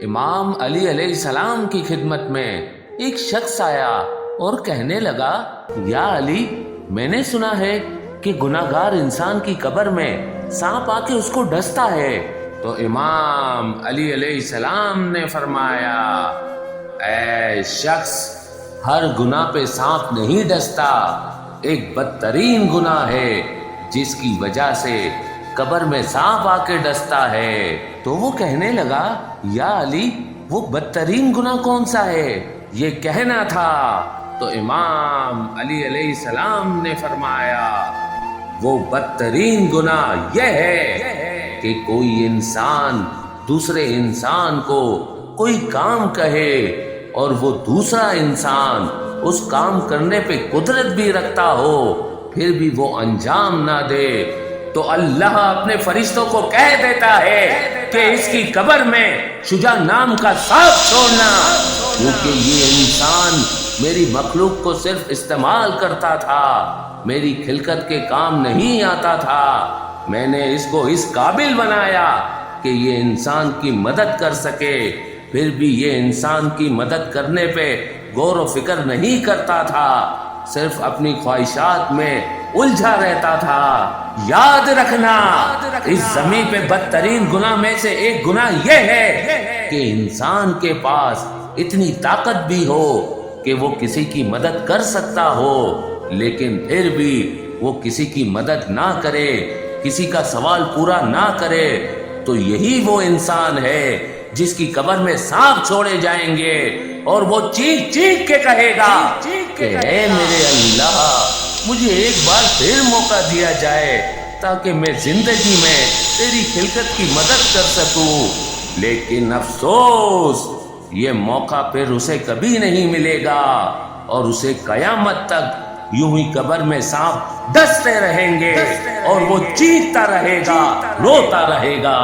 امام علی علیہ السلام کی خدمت میں ایک شخص آیا اور کہنے لگا، یا علی، میں نے سنا ہے کہ گناہگار انسان کی قبر میں سانپ آ کے اس کو ڈستا ہے۔ تو امام علی علیہ السلام نے فرمایا، اے شخص، ہر گناہ پہ سانپ نہیں ڈستا، ایک بدترین گناہ ہے جس کی وجہ سے قبر میں سانپ آ کے ڈستا ہے۔ تو وہ کہنے لگا، یا علی، وہ بدترین گناہ کون سا ہے؟ یہ کہنا تھا۔ تو امام علی علیہ السلام نے فرمایا، وہ بدترین گناہ یہ ہے کہ کوئی انسان دوسرے انسان کو کوئی کام کہے اور وہ دوسرا انسان اس کام کرنے پہ قدرت بھی رکھتا ہو، پھر بھی وہ انجام نہ دے، تو اللہ اپنے فرشتوں کو کہہ دیتا ہے کہ اس کی قبر میں شجاع نام کا سانپ چھوڑنا، کیونکہ یہ انسان میری مخلوق کو صرف استعمال کرتا تھا، میری خلقت کے کام نہیں آتا تھا۔ میں نے اس کو اس قابل بنایا کہ یہ انسان کی مدد کر سکے، پھر بھی یہ انسان کی مدد کرنے پہ غور و فکر نہیں کرتا تھا، صرف اپنی خواہشات میں الجھا رہتا تھا۔ یاد رکھنا، اس زمین پہ بدترین گناہ میں سے ایک گناہ یہ ہے کہ انسان کے پاس اتنی طاقت بھی ہو کہ وہ کسی کی مدد کر سکتا ہو، لیکن پھر بھی وہ کسی کی مدد نہ کرے، کسی کا سوال پورا نہ کرے۔ تو یہی وہ انسان ہے جس کی قبر میں سانپ چھوڑے جائیں گے اور وہ چیخ چیخ کے کہے گا کہ اے میرے اللہ، مجھے ایک بار پھر موقع دیا جائے تاکہ میں زندگی میں تیری خلقت کی مدد کر سکوں۔ لیکن افسوس، یہ موقع پھر اسے کبھی نہیں ملے گا اور اسے قیامت تک یوں ہی قبر میں سانپ ڈستے رہیں گے اور وہ چیختا رہے گا، روتا رہے گا۔